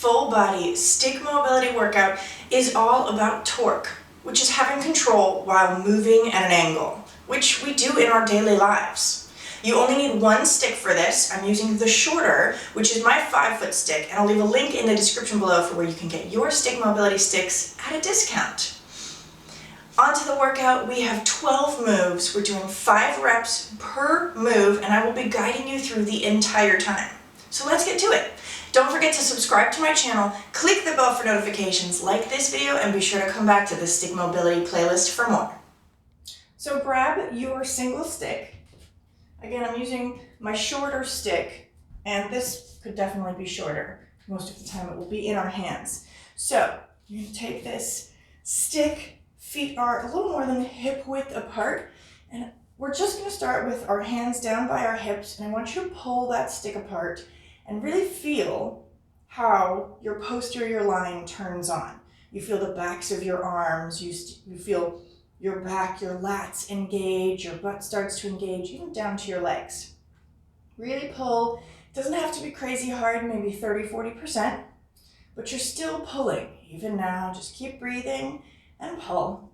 full body stick mobility workout is all about torque, which is having control while moving at an angle, which we do in our daily lives. You only need one stick for this. I'm using the shorter, which is my 5-foot stick, and I'll leave a link in the description below for where you can get your stick mobility sticks at a discount. Onto the workout, we have 12 moves. We're doing 5 reps per move, and I will be guiding you through the entire time. So let's get to it. Don't forget to subscribe to my channel, click the bell for notifications, like this video, and be sure to come back to the stick mobility playlist for more. So grab your single stick. Again, I'm using my shorter stick, and this could definitely be shorter. Most of the time it will be in our hands. So you're going to take this stick. Feet are a little more than hip width apart, and we're just going to start with our hands down by our hips, and I want you to pull that stick apart and really feel how your posterior line turns on. You feel the backs of your arms, you feel your back, your lats engage, your butt starts to engage, even down to your legs. Really pull. It doesn't have to be crazy hard, maybe 30-40%, but you're still pulling. Even now, just keep breathing and pull.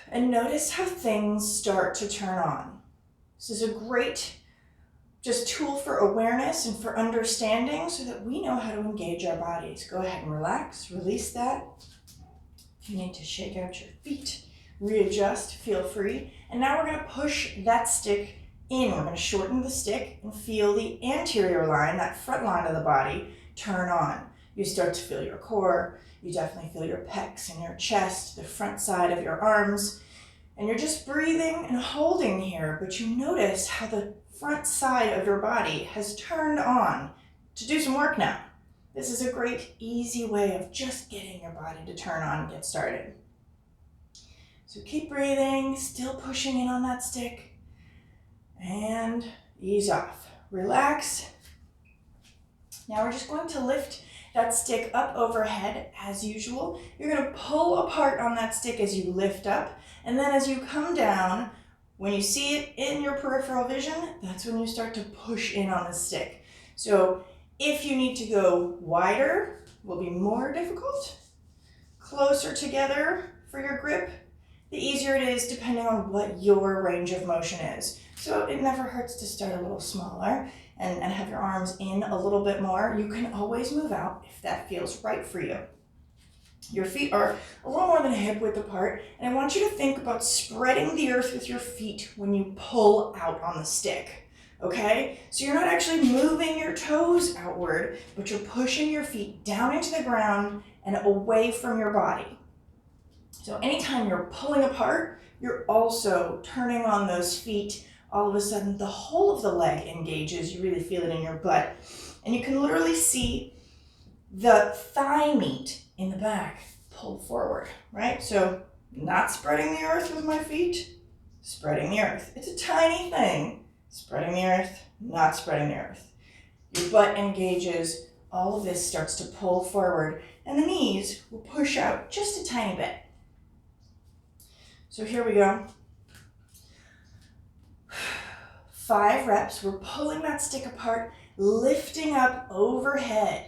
And notice how things start to turn on. This is a great just tool for awareness and for understanding so that we know how to engage our bodies. Go ahead and relax, release that. If you need to shake out your feet, readjust, feel free. And now we're going to push that stick in. We're going to shorten the stick and feel the anterior line, that front line of the body, turn on. You start to feel your core. You definitely feel your pecs and your chest, the front side of your arms. And you're just breathing and holding here, but you notice how the front side of your body has turned on to do some work now. This is a great, easy way of just getting your body to turn on and get started. So keep breathing, still pushing in on that stick, and ease off. Relax. Now we're just going to lift that stick up overhead as usual. You're going to pull apart on that stick as you lift up, and then as you come down, when you see it in your peripheral vision, that's when you start to push in on the stick. So if you need to go wider, will be more difficult. Closer together for your grip, the easier it is depending on what your range of motion is. So it never hurts to start a little smaller and have your arms in a little bit more. You can always move out if that feels right for you. Your feet are a little more than a hip width apart, and I want you to think about spreading the earth with your feet when you pull out on the stick, okay? So you're not actually moving your toes outward, but you're pushing your feet down into the ground and away from your body. So anytime you're pulling apart, you're also turning on those feet. All of a sudden, the whole of the leg engages. You really feel it in your butt. And you can literally see the thigh meat in the back pull forward, right? So not spreading the earth with my feet, spreading the earth. It's a tiny thing. Spreading the earth, not spreading the earth. Your butt engages. All of this starts to pull forward, and the knees will push out just a tiny bit. So here we go. 5 reps. We're pulling that stick apart, lifting up overhead.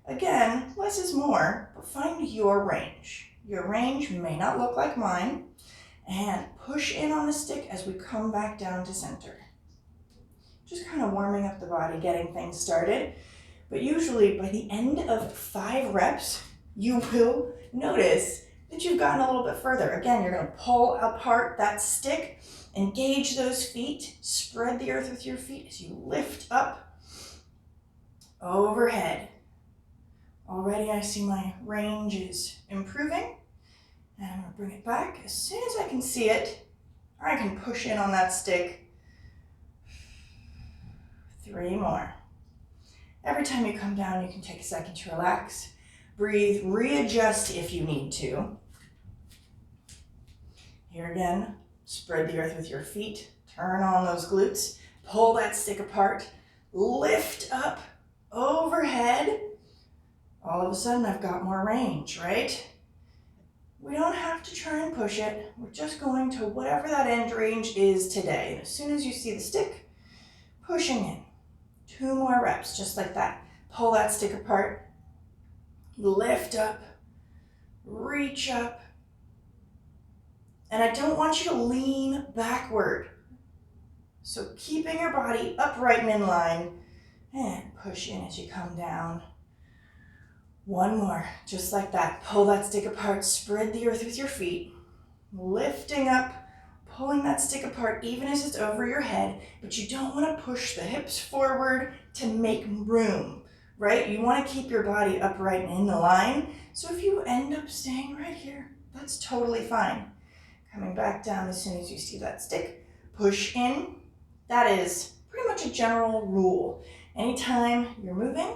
Again, less is more, but find your range. Your range may not look like mine. And push in on the stick as we come back down to center. Just kind of warming up the body, getting things started. But usually by the end of 5 reps, you will notice that you've gotten a little bit further. Again, you're going to pull apart that stick, engage those feet, spread the earth with your feet as you lift up overhead. Already I see my range is improving, and I'm going to bring it back. As soon as I can see it, I can push in on that stick. 3 more. Every time you come down, you can take a second to relax, breathe, readjust if you need to. Here again, spread the earth with your feet, turn on those glutes, pull that stick apart, lift up overhead. All of a sudden, I've got more range, right? We don't have to try and push it. We're just going to whatever that end range is today. As soon as you see the stick, pushing in. 2 more reps, just like that. pull that stick apart, lift up, reach up. And I don't want you to lean backward. So keeping your body upright and in line, and push in as you come down. One more, just like that. Pull that stick apart, spread the earth with your feet, lifting up, pulling that stick apart even as it's over your head, but you don't want to push the hips forward to make room, right? You want to keep your body upright and in the line. So if you end up staying right here, that's totally fine. Coming back down as soon as you see that stick, push in. That is pretty much a general rule. Anytime you're moving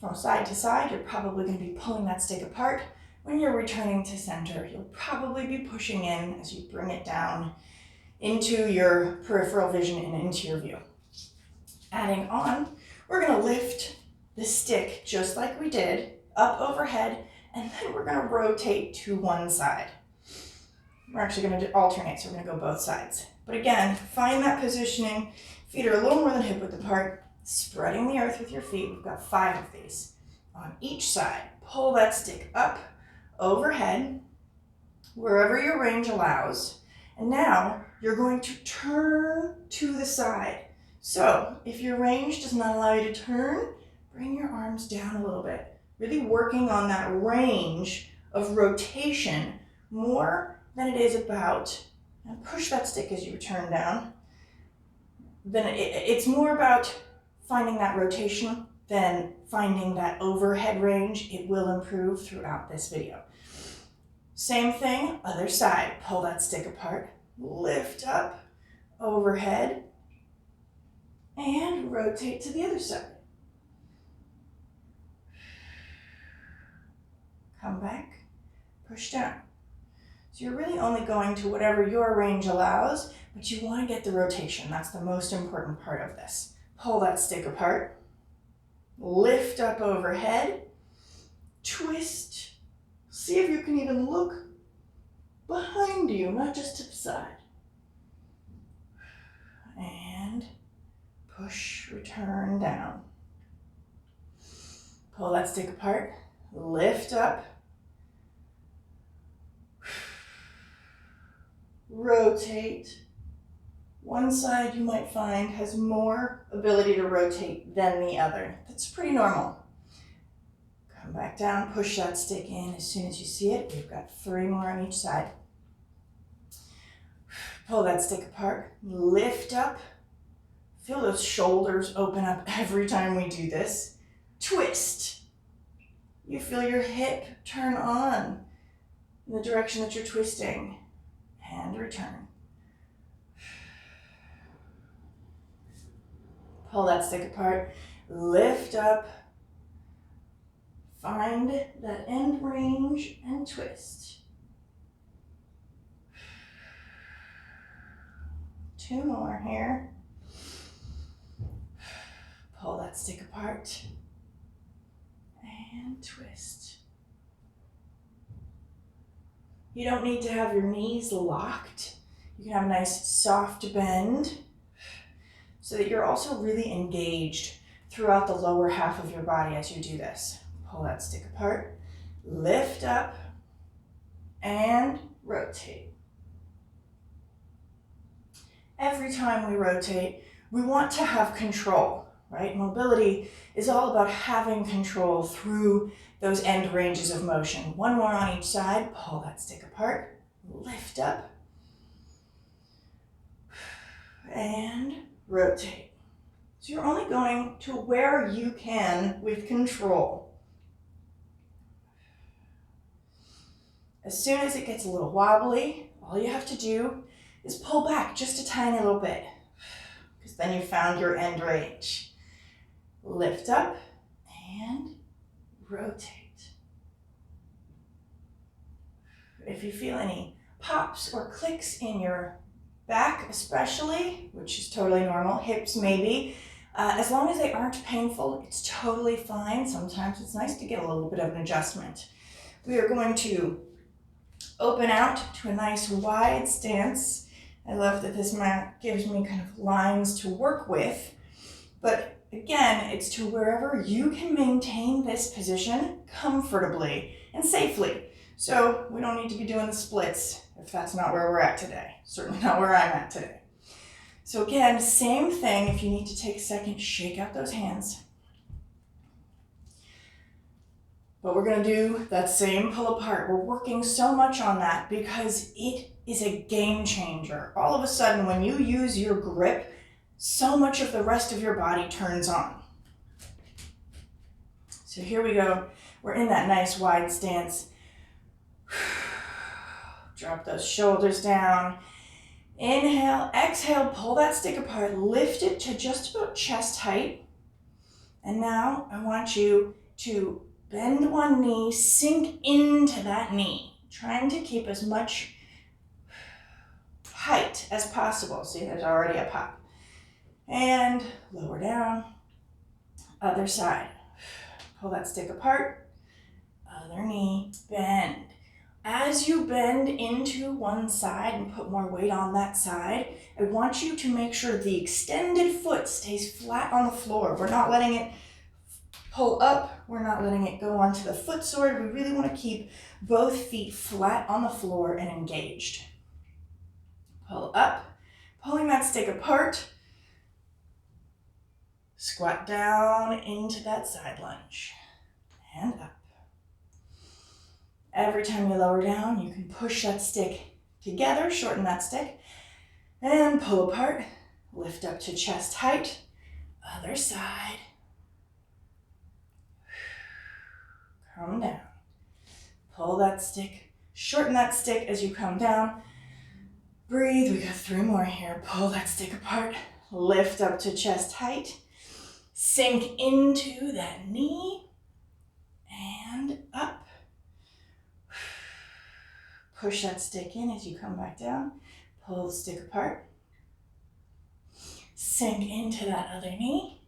from side to side, you're probably going to be pulling that stick apart. When you're returning to center, you'll probably be pushing in as you bring it down into your peripheral vision and into your view. Adding on, we're going to lift the stick just like we did, up overhead, and then we're going to rotate to one side. We're actually going to alternate, so we're going to go both sides. But again, find that positioning. Feet are a little more than hip width apart. Spreading the earth with your feet. We've got 5 of these. On each side, pull that stick up, overhead, wherever your range allows. And now you're going to turn to the side. So if your range does not allow you to turn, bring your arms down a little bit. Really working on that range of rotation more than it is about, and push that stick as you return down. Then it's more about finding that rotation than finding that overhead range. It will improve throughout this video. Same thing, other side. Pull that stick apart, lift up, overhead, and rotate to the other side. Come back, push down. So you're really only going to whatever your range allows, but you want to get the rotation. That's the most important part of this. Pull that stick apart, lift up overhead, twist. See if you can even look behind you, not just to the side. And push, return down. Pull that stick apart, lift up, rotate. One side you might find has more ability to rotate than the other. That's pretty normal. Come back down, push that stick in as soon as you see it. We've got 3 more on each side. Pull that stick apart, lift up. Feel those shoulders open up every time we do this. Twist. You feel your hip turn on in the direction that you're twisting. And return. Pull that stick apart, lift up, find that end range and twist. 2 more here. Pull that stick apart and twist. You don't need to have your knees locked. You can have a nice soft bend so that you're also really engaged throughout the lower half of your body as you do this. Pull that stick apart, lift up, and rotate. Every time we rotate, we want to have control, right? Mobility is all about having control through those end ranges of motion. 1 more on each side. Pull that stick apart, lift up, and rotate. So you're only going to where you can with control. As soon as it gets a little wobbly, all you have to do is pull back just a tiny little bit, because then you found your end range. Lift up and rotate. If you feel any pops or clicks in your back especially, which is totally normal, hips maybe, as long as they aren't painful, it's totally fine. Sometimes it's nice to get a little bit of an adjustment. We are going to open out to a nice wide stance. I love that this mat gives me kind of lines to work with, but again, it's to wherever you can maintain this position comfortably and safely. So we don't need to be doing the splits if that's not where we're at today. Certainly not where I'm at today. So again, same thing. If you need to take a second, shake out those hands. But we're going to do that same pull apart. We're working so much on that because it is a game changer. All of a sudden, when you use your grip, so much of the rest of your body turns on. So here we go. We're in that nice wide stance. Drop those shoulders down. Inhale, exhale, pull that stick apart, lift it to just about chest height. And now I want you to bend one knee, sink into that knee, trying to keep as much height as possible. See, there's already a pop. And lower down, other side. Pull that stick apart, other knee, bend. As you bend into one side and put more weight on that side, I want you to make sure the extended foot stays flat on the floor. We're not letting it pull up. We're not letting it go onto the foot sword. We really want to keep both feet flat on the floor and engaged. Pull up, pulling that stick apart. Squat down into that side lunge and up. Every time you lower down, you can push that stick together, shorten that stick, and pull apart. Lift up to chest height. Other side. Come down. Pull that stick, shorten that stick as you come down. Breathe, we got 3 more here. Pull that stick apart, lift up to chest height. Sink into that knee and up. Push that stick in as you come back down. Pull the stick apart. Sink into that other knee.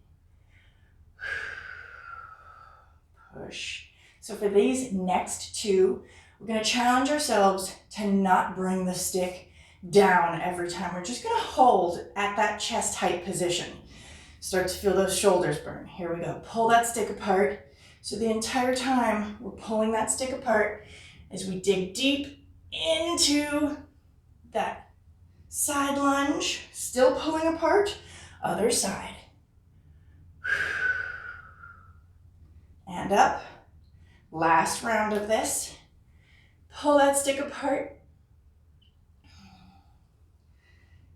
Push. So for these next 2, we're going to challenge ourselves to not bring the stick down every time. We're just going to hold at that chest height position. Start to feel those shoulders burn. Here we go. Pull that stick apart. So the entire time we're pulling that stick apart as we dig deep into that side lunge, still pulling apart, other side. And up. Last round of this. Pull that stick apart.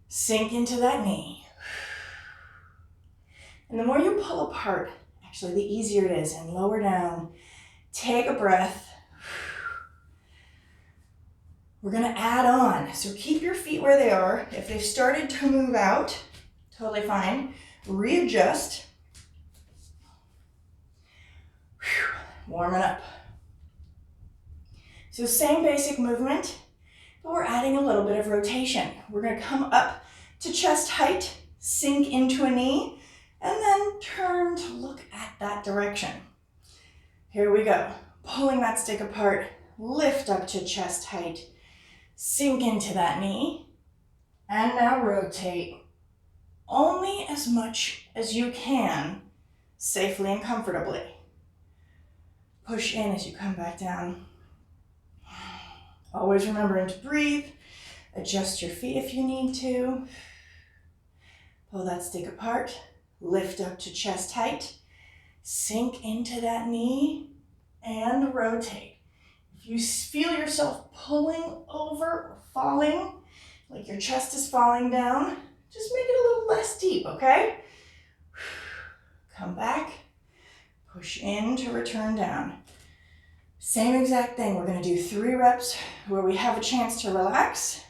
Sink into that knee. And the more you pull apart, actually the easier it is, and lower down. Take a breath. We're going to add on. So keep your feet where they are. If they've started to move out, totally fine. Readjust. Warming up. So same basic movement, but we're adding a little bit of rotation. We're going to come up to chest height, sink into a knee, and then turn to look at that direction. Here we go. Pulling that stick apart, lift up to chest height, sink into that knee, and now rotate only as much as you can, safely and comfortably. Push in as you come back down. Always remembering to breathe. Adjust your feet if you need to. Pull that stick apart. Lift up to chest height. Sink into that knee and rotate. If you feel yourself pulling over or falling, like your chest is falling down, just make it a little less deep, okay? Come back. Push in to return down. Same exact thing. We're going to do 3 reps where we have a chance to relax.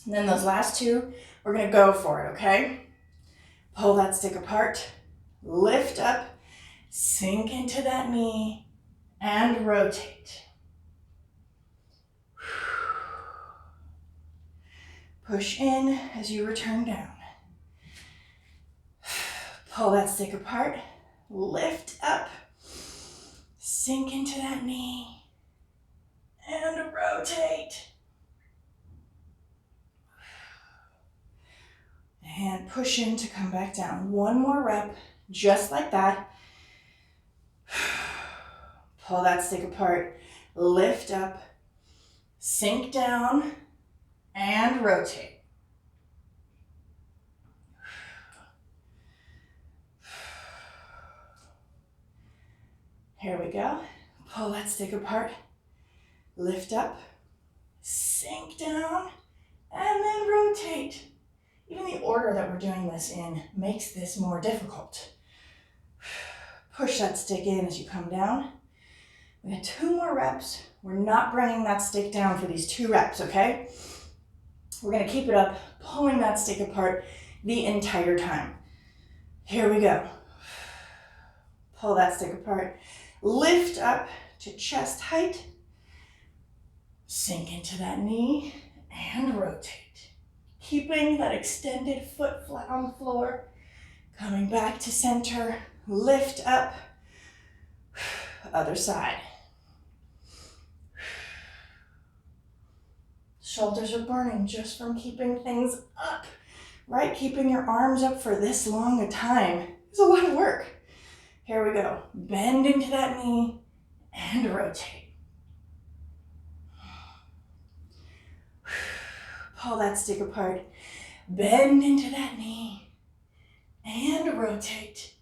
And then those last 2, we're going to go for it, okay? Pull that stick apart, lift up, sink into that knee, and rotate. Push in as you return down. Pull that stick apart, lift up, sink into that knee, and rotate. And push in to come back down. 1 more rep. just like that. Pull that stick apart, lift up, sink down, and rotate. Here we go. Pull that stick apart, lift up, sink down, and then rotate. Even the order that we're doing this in makes this more difficult. Push that stick in as you come down. We got 2 more reps. We're not bringing that stick down for these 2 reps, okay? We're gonna keep it up, pulling that stick apart the entire time. Here we go. Pull that stick apart. Lift up to chest height. Sink into that knee and rotate. Keeping that extended foot flat on the floor. Coming back to center. Lift up. Other side. Shoulders are burning just from keeping things up, right? Keeping your arms up for this long a time is a lot of work. Here we go. Bend into that knee and rotate. Pull that stick apart. Bend into that knee and rotate.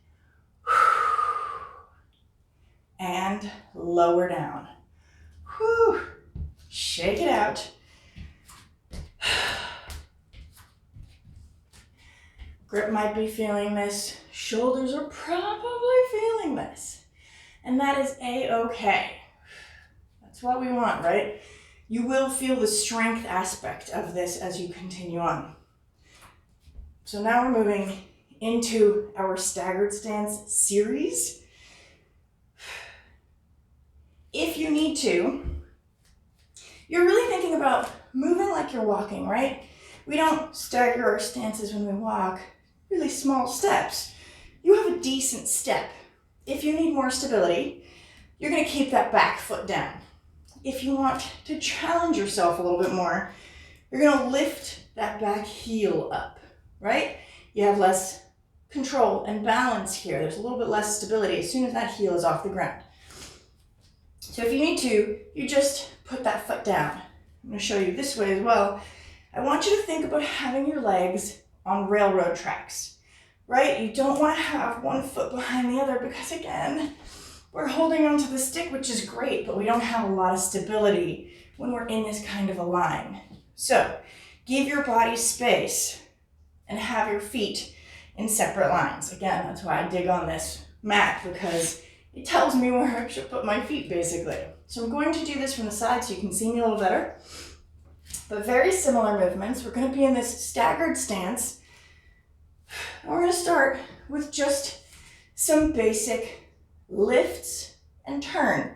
And lower down. Whew. Shake it out. Grip might be feeling this. Shoulders are probably feeling this. And that is a-okay. That's what we want, right? You will feel the strength aspect of this as you continue on. So now we're moving into our staggered stance series. If you need to, you're really thinking about moving like you're walking, right? We don't stagger our stances when we walk. Really small steps. You have a decent step. If you need more stability, you're going to keep that back foot down. If you want to challenge yourself a little bit more, you're going to lift that back heel up, right? You have less control and balance here. There's a little bit less stability as soon as that heel is off the ground. So if you need to, you just put that foot down. I'm going to show you this way as well. I want you to think about having your legs on railroad tracks, right? You don't want to have one foot behind the other because, again, we're holding onto the stick, which is great, but we don't have a lot of stability when we're in this kind of a line. So give your body space and have your feet in separate lines. Again, that's why I dig on this mat, because it tells me where I should put my feet, basically. So I'm going to do this from the side so you can see me a little better. But very similar movements. We're going to be in this staggered stance. And we're going to start with just some basic lifts and turn.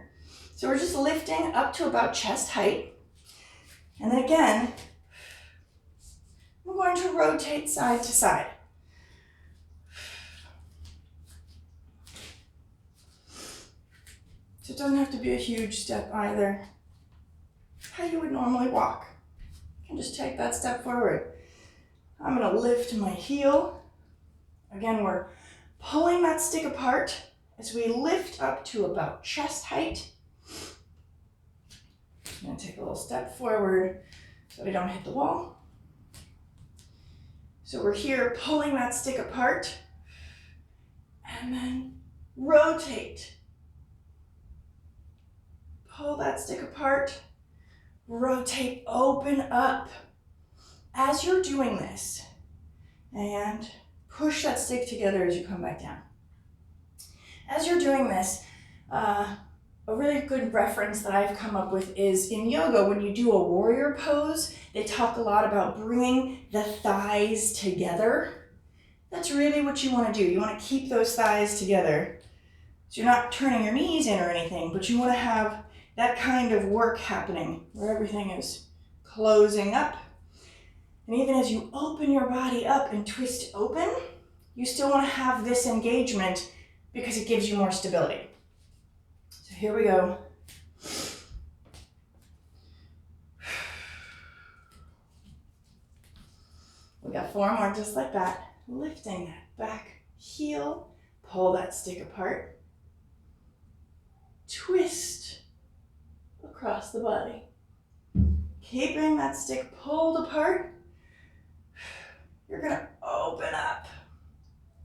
So we're just lifting up to about chest height. And then again, we're going to rotate side to side. So it doesn't have to be a huge step either. How you would normally walk. You can just take that step forward. I'm going to lift my heel. Again, we're pulling that stick apart as we lift up to about chest height. I'm going to take a little step forward so we don't hit the wall. So we're here pulling that stick apart and then rotate. Pull that stick apart, rotate, open up. As you're doing this, and push that stick together as you come back down. As you're doing this, a really good reference that I've come up with is in yoga, when you do a warrior pose, they talk a lot about bringing the thighs together. That's really what you want to do. You want to keep those thighs together. So you're not turning your knees in or anything, but you want to have that kind of work happening where everything is closing up. And even as you open your body up and twist open, you still want to have this engagement because it gives you more stability. So here we go. We got 4 more just like that. Lifting that back heel, Pull that stick apart. Twist across the body. Keeping that stick pulled apart, you're going to open up.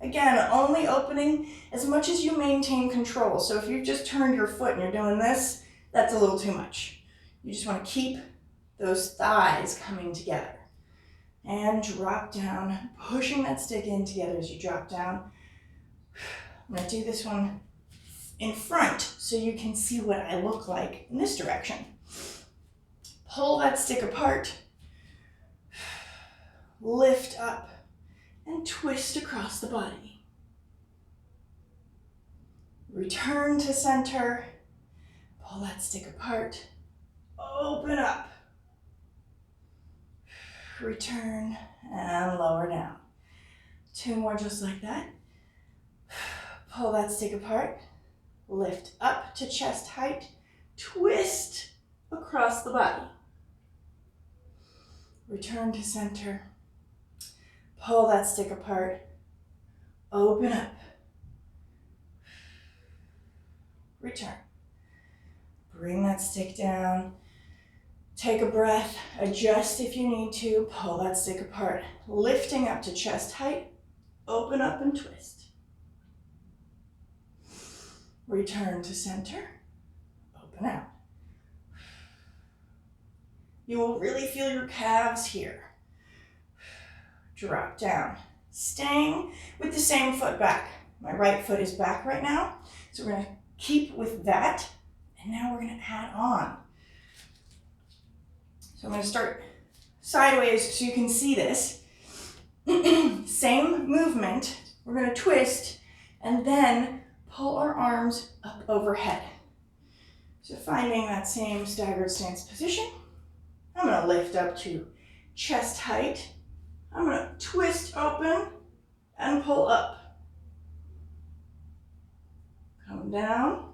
Again, only opening as much as you maintain control. So if you've just turned your foot and you're doing this, that's a little too much. You just want to keep those thighs coming together. And drop down, pushing that stick in together as you drop down. I'm going to do this one in front so you can see what I look like in this direction. Pull that stick apart. Lift up and twist across the body. Return to center. Pull that stick apart. Open up. Return and lower down. 2 more just like that. Pull that stick apart. Lift up to chest height. Twist across the body. Return to center. Pull that stick apart. Open up. Return. Bring that stick down. Take a breath. Adjust if you need to. Pull that stick apart. Lifting up to chest height. Open up and twist. Return to center. Open out. You will really feel your calves here. Drop down. Staying with the same foot back. My right foot is back right now. So we're going to keep with that. And now we're going to add on. So I'm going to start sideways so you can see this. Same movement. We're going to twist and then pull our arms up overhead. So finding that same staggered stance position. I'm going to lift up to chest height. I'm going to twist open and pull up. Come down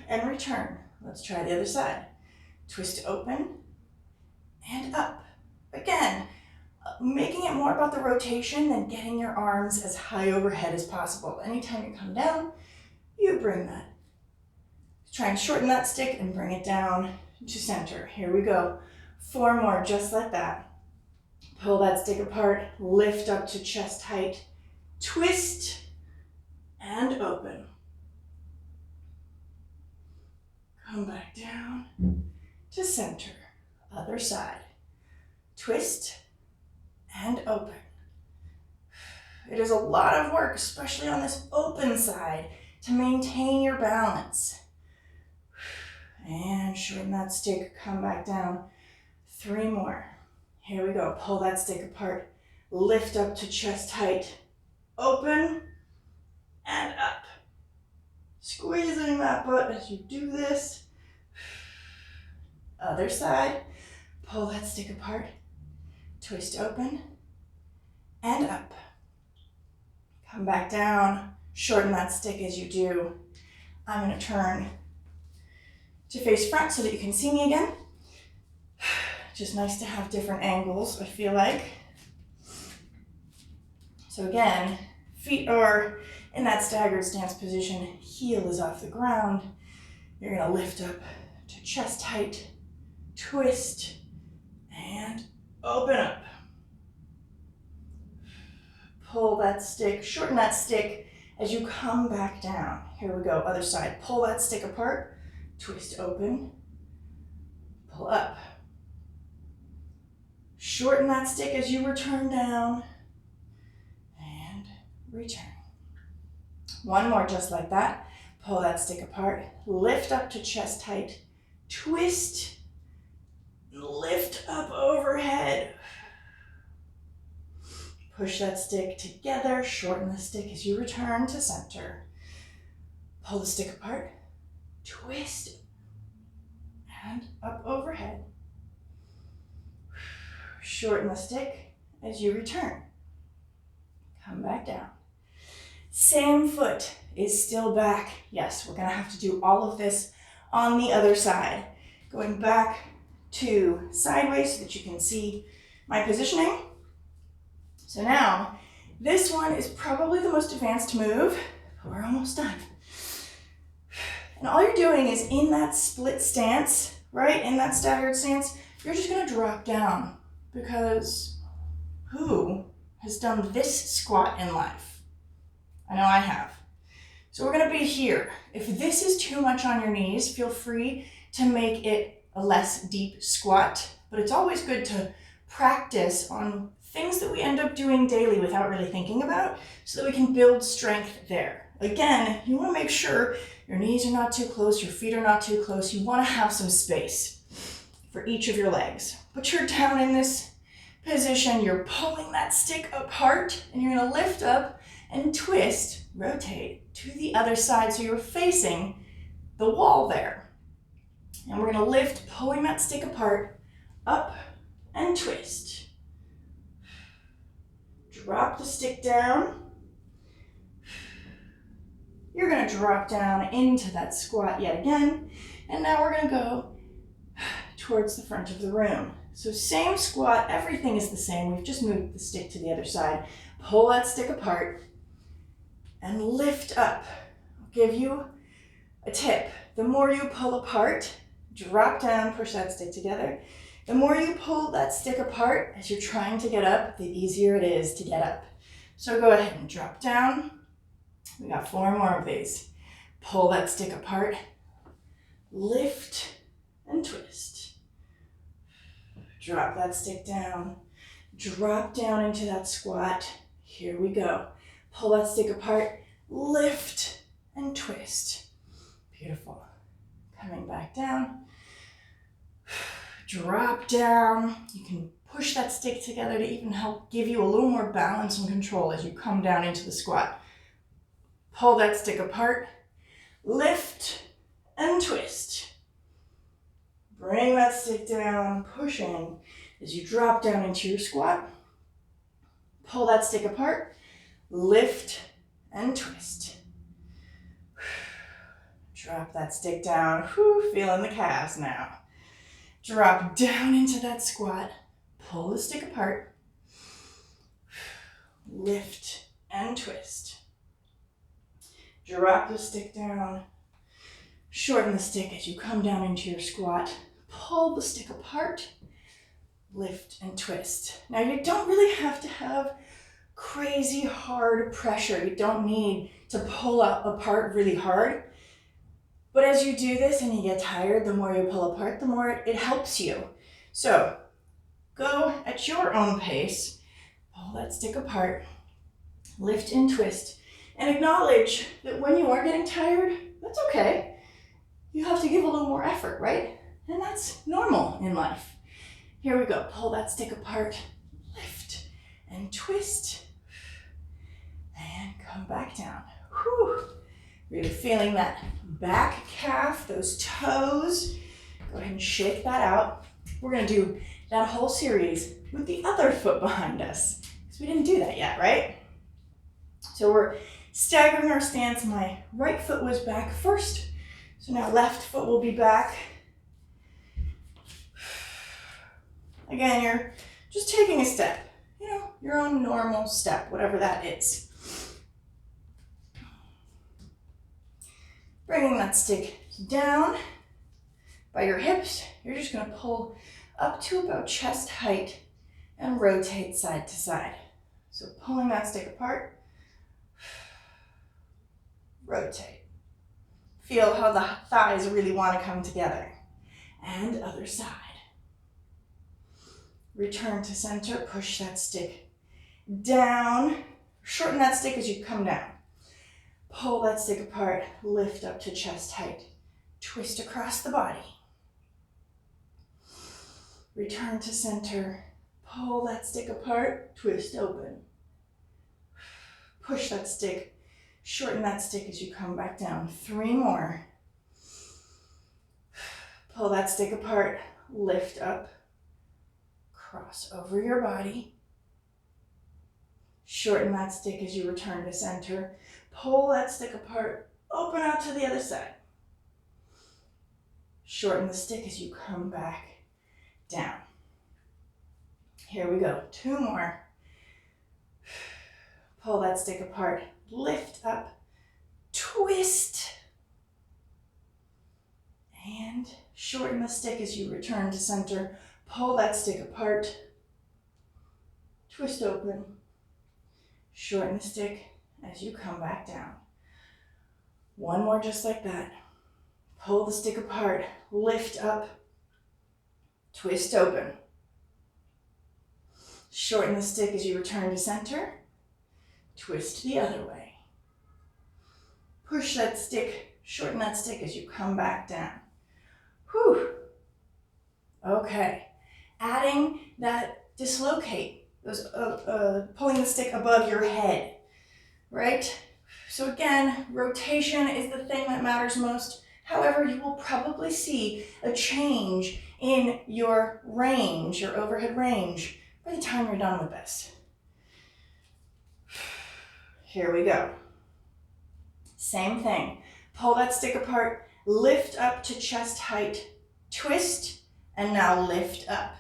and return. Let's try the other side. Twist open and up. Again, making it more about the rotation than getting your arms as high overhead as possible. Anytime you come down, you bring that. Try and shorten that stick and bring it down to center. Here we go. 4 more, just like that. Pull that stick apart, lift up to chest height, twist, and open. Come back down to center. Other side. Twist and open. It is a lot of work, especially on this open side, to maintain your balance. And shorten that stick, come back down. 3 more. Here we go. Pull that stick apart. Lift up to chest height. Open and up. Squeezing that butt as you do this. Other side. Pull that stick apart. Twist open and up. Come back down. Shorten that stick as you do. I'm going to turn to face front so that you can see me again. Just nice to have different angles, I feel like. So again, feet are in that staggered stance position. Heel is off the ground. You're going to lift up to chest height, twist, and open up. Pull that stick, shorten that stick as you come back down. Here we go, other side. Pull that stick apart, twist open, pull up. Shorten that stick as you return down and return. 1 more just like that. Pull that stick apart, lift up to chest height, twist, lift up overhead. Push that stick together, shorten the stick as you return to center. Pull the stick apart, twist, and up overhead. Shorten the stick as you return. Come back down. Same foot is still back. Yes, we're gonna have to do all of this on the other side. Going back to sideways so that you can see my positioning. So now, This one is probably the most advanced move, but we're almost done. And all you're doing is in that split stance, right? In that staggered stance, you're just gonna drop down, because who has done this squat in life? I know I have. So we're gonna be here. If this is too much on your knees, feel free to make it a less deep squat, but it's always good to practice on things that we end up doing daily without really thinking about, so that we can build strength there. Again, you wanna make sure your knees are not too close, your feet are not too close. You wanna have some space for each of your legs. But you're down in this position, you're pulling that stick apart, and you're gonna lift up and twist, rotate to the other side so you're facing the wall there. And we're gonna lift, pulling that stick apart, up and twist. Drop the stick down. You're gonna drop down into that squat yet again. And now we're gonna go towards the front of the room. So same squat, everything is the same. We've just moved the stick to the other side. Pull that stick apart and lift up. I'll give you a tip. The more you pull apart, drop down, push that stick together. The more you pull that stick apart as you're trying to get up, the easier it is to get up. So go ahead and drop down. We got 4 more of these. Pull that stick apart, lift and twist. Drop that stick down, drop down into that squat. Here we go. Pull that stick apart, lift and twist. Beautiful. Coming back down. Drop down. You can push that stick together to even help give you a little more balance and control as you come down into the squat. Pull that stick apart, lift and twist. Bring that stick down, push in as you drop down into your squat. Pull that stick apart, lift and twist. Drop that stick down, feeling the calves now. Drop down into that squat, pull the stick apart, lift and twist. Drop the stick down, shorten the stick as you come down into your squat, pull the stick apart, lift and twist. Now you don't really have to have crazy hard pressure. You don't need to pull up apart really hard. But as you do this and you get tired, the more you pull apart, the more it helps you. So go at your own pace, pull that stick apart, lift and twist, and acknowledge that when you are getting tired, that's okay. You have to give a little more effort, right? And that's normal in life. Here we go. Pull that stick apart, lift and twist, and come back down. Whew. Really feeling that back calf, those toes. Go ahead and shake that out. We're gonna do that whole series with the other foot behind us, because we didn't do that yet, right? So we're staggering our stance. My right foot was back first, so now left foot will be back. Again, you're just taking a step, your own normal step, whatever that is. Bringing that stick down by your hips, you're just gonna pull up to about chest height and rotate side to side. So pulling that stick apart, rotate. Feel how the thighs really want to come together. And other side. Return to center, push that stick down. Shorten that stick as you come down. Pull that stick apart, lift up to chest height. Twist across the body. Return to center, pull that stick apart, twist open. Push that stick, shorten that stick as you come back down. 3 more. Pull that stick apart, lift up, cross over your body. Shorten that stick as you return to center. Pull that stick apart, open out to the other side. Shorten the stick as you come back down. Here we go, 2 more. Pull that stick apart, lift up, twist, and shorten the stick as you return to center. Pull that stick apart, twist open, shorten the stick as you come back down. One more just like that. Pull the stick apart, lift up, twist open. Shorten the stick as you return to center, twist the other way. Push that stick, shorten that stick as you come back down. Whew. Okay, adding that dislocate, those pulling the stick above your head, right? So again, rotation is the thing that matters most. However, you will probably see a change in your range, your overhead range, by the time you're done with this. Here we go. Same thing. Pull that stick apart, lift up to chest height, twist, and now lift up.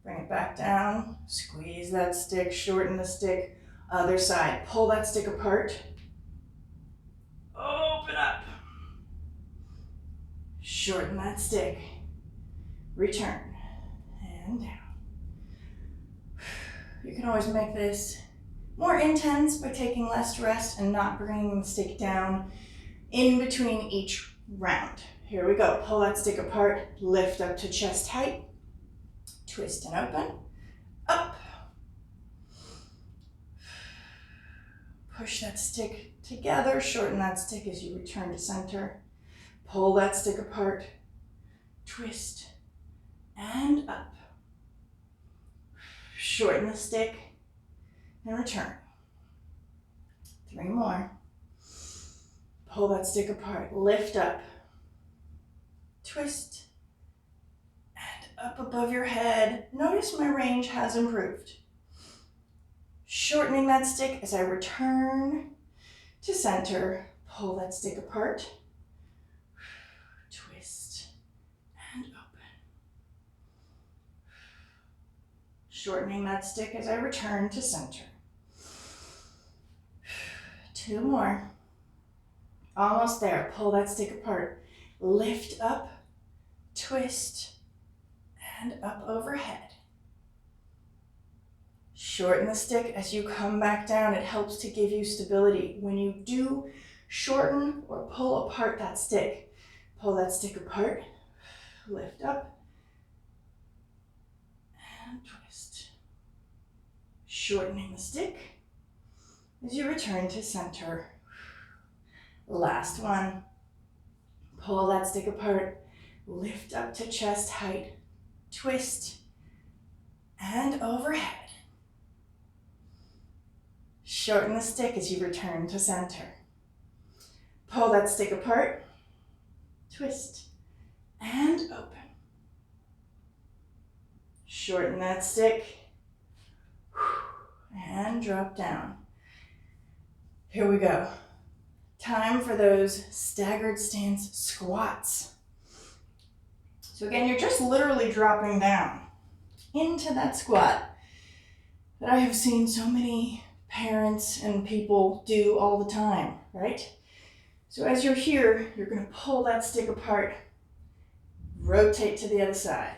Bring it back down, squeeze that stick, shorten the stick, other side. Pull that stick apart, open up, shorten that stick, return, and down. You can always make this more intense by taking less rest and not bringing the stick down in between each round. Here we go. Pull that stick apart, lift up to chest height, twist and open, up. Push that stick together, shorten that stick as you return to center. Pull that stick apart, twist, and up. Shorten the stick and return. 3 more. Pull that stick apart, lift up, twist, and up above your head. Notice my range has improved. Shortening that stick as I return to center. Pull that stick apart, twist, and open. Shortening that stick as I return to center. 2 more. Almost there. Pull that stick apart. Lift up, twist, and up overhead. Shorten the stick as you come back down. It helps to give you stability. When you do shorten or pull apart that stick, pull that stick apart, lift up, and twist. Shortening the stick as you return to center. Last one. Pull that stick apart, lift up to chest height, twist, and overhead. Shorten the stick as you return to center. Pull that stick apart, twist, and open. Shorten that stick, and drop down. Here we go. Time for those staggered stance squats. So again, you're just literally dropping down into that squat that I have seen so many parents and people do all the time, right? So as you're here, you're going to pull that stick apart, rotate to the other side.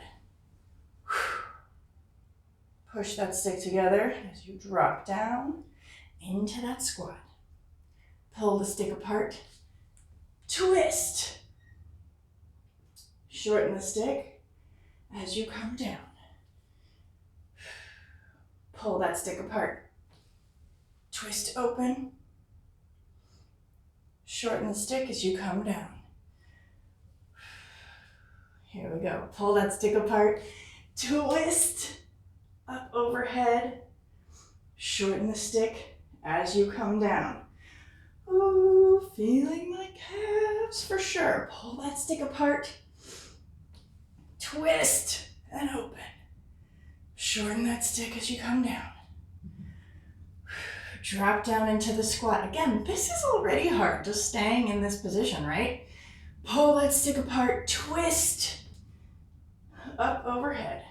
Push that stick together as you drop down into that squat. Pull the stick apart, twist. Shorten the stick as you come down. Pull that stick apart, twist open. Shorten the stick as you come down. Here we go. Pull that stick apart, twist, up overhead. Shorten the stick as you come down. Ooh, feeling my calves for sure. Pull that stick apart, twist, and open. Shorten that stick as you come down. Drop down into the squat. Again, this is already hard, just staying in this position, right? Pull that stick apart, twist, up overhead.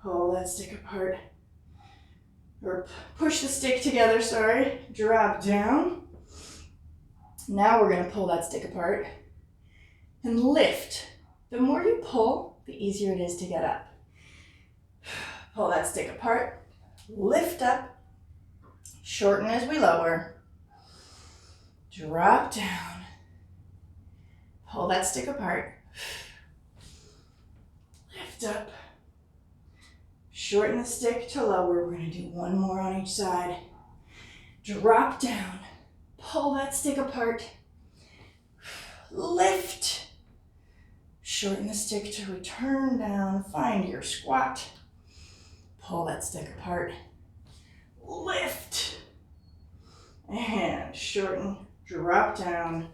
Pull that stick apart, or push the stick together, sorry, drop down. Now we're going to pull that stick apart and lift. The more you pull, the easier it is to get up. Pull that stick apart, lift up, shorten as we lower, drop down, pull that stick apart, lift up, shorten the stick to lower. We're going to do one more on each side. Drop down, pull that stick apart, lift, shorten the stick to return down, find your squat, pull that stick apart, lift, and shorten, drop down.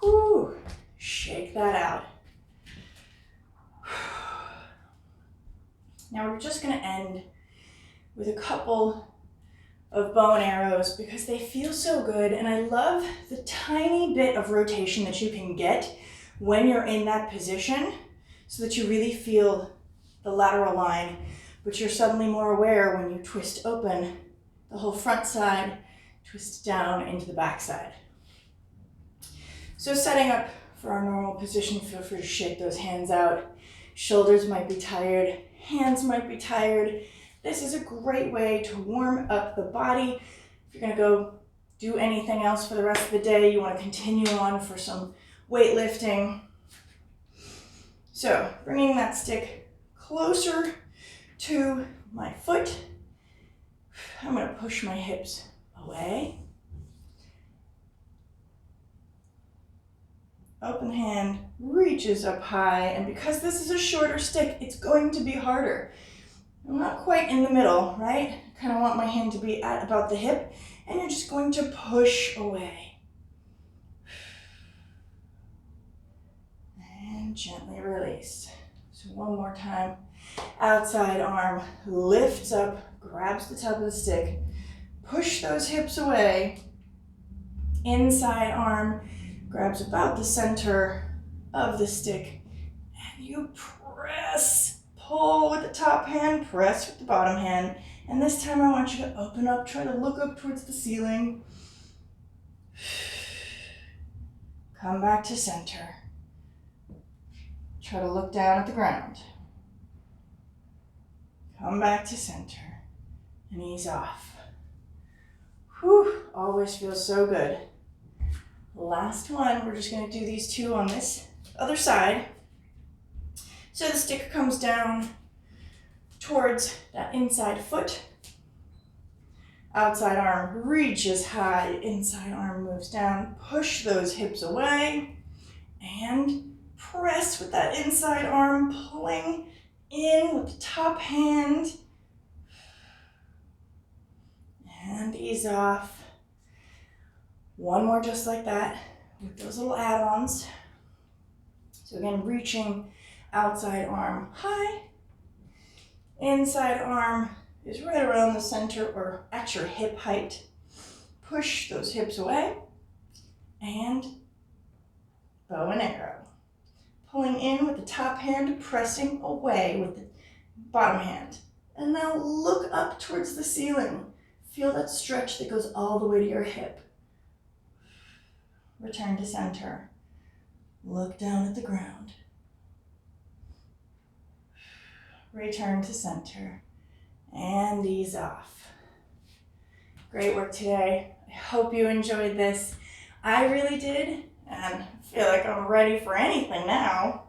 Whoo, shake that out. Now we're just going to end with a couple of bow and arrows because they feel so good, and I love the tiny bit of rotation that you can get when you're in that position so that you really feel the lateral line, but you're suddenly more aware when you twist open the whole front side, twist down into the back side. So setting up for our normal position, feel free to shake those hands out. Shoulders might be tired, hands might be tired. This is a great way to warm up the body. If you're going to go do anything else for the rest of the day, you want to continue on for some weightlifting. So bringing that stick closer to my foot, I'm going to push my hips away. Open hand reaches up high, and because this is a shorter stick, it's going to be harder. I'm not quite in the middle, right? I kind of want my hand to be at about the hip, and you're just going to push away. And gently release. So one more time. Outside arm lifts up, grabs the top of the stick, push those hips away. Inside arm grabs about the center of the stick, and you press. Pull with the top hand, press with the bottom hand, and this time I want you to open up, try to look up towards the ceiling. Come back to center. Try to look down at the ground. Come back to center and ease off. Whew, always feels so good. Last one, we're just going to do these two on this other side. So the stick comes down towards that inside foot. Outside arm reaches high, inside arm moves down. Push those hips away and press with that inside arm, pulling in with the top hand. And ease off. One more just like that with those little add-ons. So again, reaching outside arm high. Inside arm is right around the center or at your hip height. Push those hips away and bow and arrow. Pulling in with the top hand, pressing away with the bottom hand. And now look up towards the ceiling. Feel that stretch that goes all the way to your hip. Return to center. Look down at the ground. Return to center and ease off. Great work today. I hope you enjoyed this. I really did, and I feel like I'm ready for anything now.